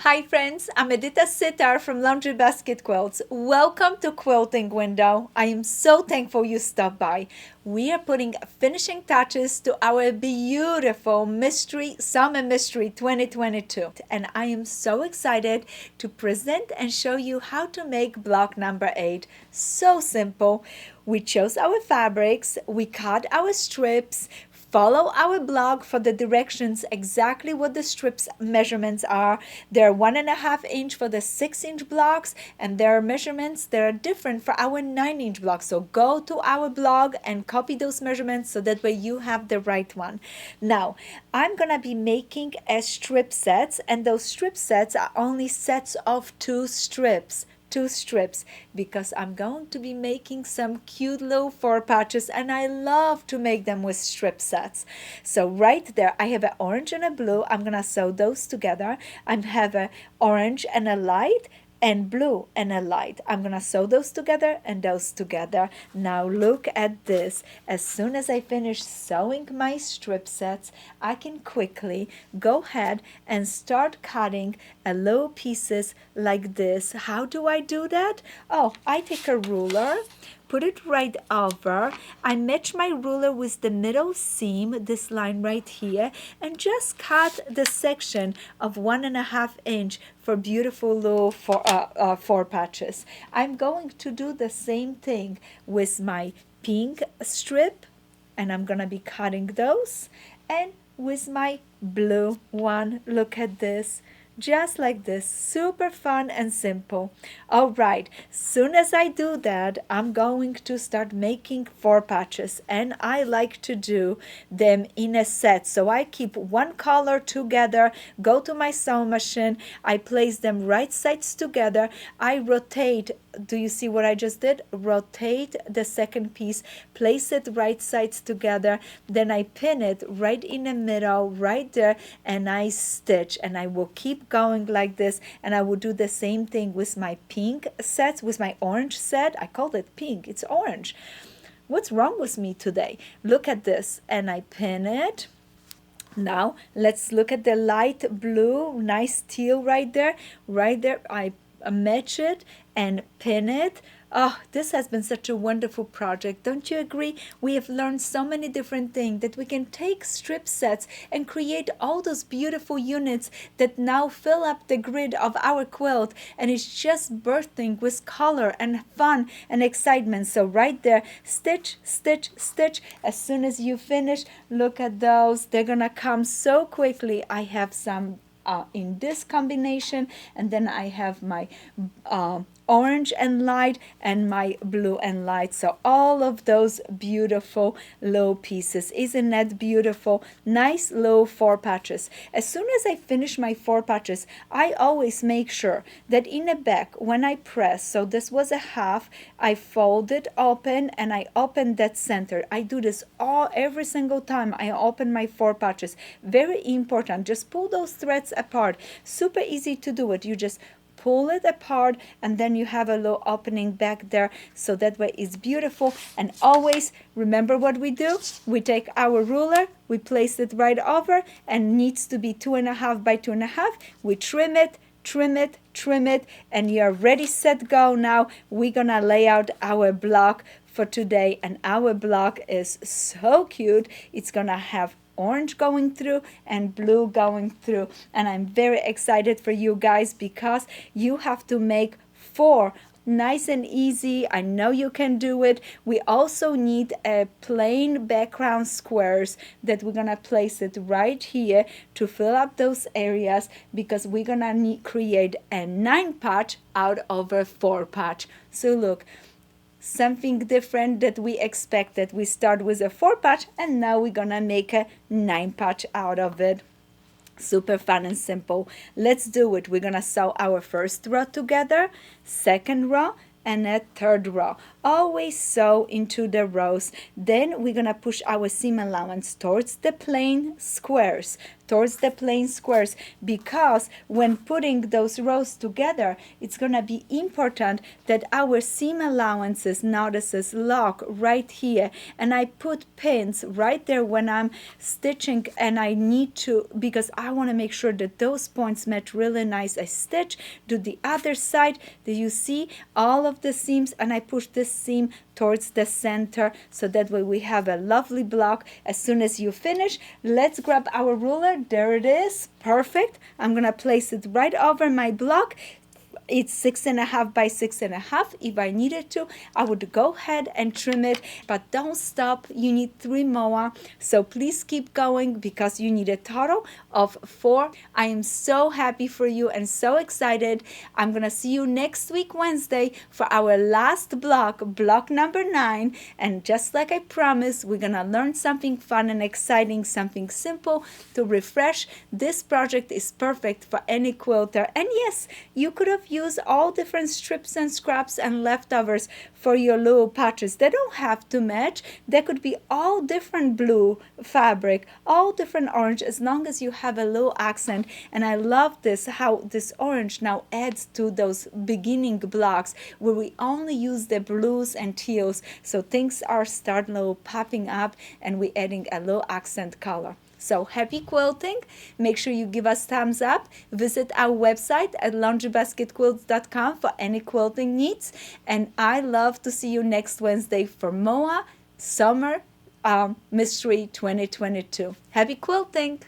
Hi friends, I'm Edyta Sitar from Laundry Basket Quilts. Welcome to Quilting Window. I am so thankful you stopped by. We are putting finishing touches to our beautiful Summer Mystery 2022. And I am so excited to present and show you how to make block number 8. So simple. We chose our fabrics, we cut our strips. Follow our blog for the directions, exactly what the strips measurements are. They're 1.5 inch for the 6-inch blocks, and there are measurements that are different for our 9-inch blocks. So go to our blog and copy those measurements so that way you have the right one. Now, I'm gonna be making a strip sets, and those strip sets are only sets of 2 strips because I'm going to be making some cute little 4 patches, and I love to make them with strip sets. So right there I have an orange and a blue. I'm gonna sew those together. I have an orange and a light and blue and a light. I'm gonna sew those together and those together. Now look at this. As soon as I finish sewing my strip sets, I can quickly go ahead and start cutting a little pieces like this. How do I do that? Oh, I take a ruler, put it right over. I match my ruler with the middle seam, this line right here, and just cut the section of 1.5 inch for beautiful little 4 patches. I'm going to do the same thing with my pink strip, and I'm gonna be cutting those, and with my blue one. Look at this. Just like this, super fun and simple. All right, soon as I do that, I'm going to start making 4 patches, and I like to do them in a set. So I keep one color together, go to my sewing machine, I place them right sides together, I rotate. Do you see what I just did? Rotate the second piece, place it right sides together, then I pin it right in the middle, right there, and I stitch, and I will keep going like this, and I will do the same thing with my pink sets, with my orange set. I called it pink, it's orange. What's wrong with me today? Look at this, and I pin it. Now let's look at the light blue, nice teal right there. Right there, I match it and pin it. Oh, this has been such a wonderful project. Don't you agree? We have learned so many different things that we can take strip sets and create all those beautiful units that now fill up the grid of our quilt, and it's just bursting with color and fun and excitement. So right there, stitch, stitch, stitch. As soon as you finish, look at those. They're gonna come so quickly. I have some in this combination, and then I have my orange and light and my blue and light. So all of those beautiful little pieces. Isn't that beautiful? Nice little 4 patches. As soon as I finish my 4 patches, I always make sure that in the back when I press, so this was a half, I fold it open and I open that center. I do this every single time I open my 4 patches. Very important. Just pull those threads apart. Super easy to do it. You just pull it apart, and then you have a little opening back there, so that way it's beautiful. And always remember what we do. We take our ruler, we place it right over, and needs to be 2.5 by 2.5. We trim it, trim it, trim it, and you're ready, set, go. Now we're gonna lay out our block for today, and our block is so cute. It's gonna have orange going through and blue going through, and I'm very excited for you guys because you have to make 4 nice and easy. I know you can do it. We also need a plain background squares that we're gonna place it right here to fill up those areas, because we're gonna create a 9 patch out of a 4 patch. So look, something different that we expected. We start with a 4 patch, and now we're gonna make a 9 patch out of it. Super fun and simple. Let's do it. We're gonna sew our first row together, second row, and a third row. Always sew into the rows. Then we're gonna push our seam allowance towards the plain squares towards the plain squares, because when putting those rows together, it's gonna be important that our seam allowances, notices, lock right here, and I put pins right there when I'm stitching, and I need to, because I want to make sure that those points match really nice. I stitch to the other side. Do you see all of the seams? And I push this seam towards the center, so that way we have a lovely block. As soon as you finish, let's grab our ruler. There it is, perfect. I'm gonna place it right over my block. It's 6.5 by 6.5. If I needed to, I would go ahead and trim it, but don't stop. You need 3 more, so please keep going, because you need a total of 4. I am so happy for you and so excited. I'm gonna see you next week Wednesday for our last block number 9, and just like I promised, we're gonna learn something fun and exciting, something simple to refresh. This project is perfect for any quilter, and yes, you could have use all different strips and scraps and leftovers for your little patches. They don't have to match. They could be all different blue fabric, all different orange, as long as you have a little accent. And I love this, how this orange now adds to those beginning blocks where we only use the blues and teals. So things are starting little popping up, and we're adding a little accent color. So happy quilting. Make sure you give us thumbs up. Visit our website at laundrybasketquilts.com for any quilting needs. And I love to see you next Wednesday for MOA Summer Mystery 2022. Happy quilting.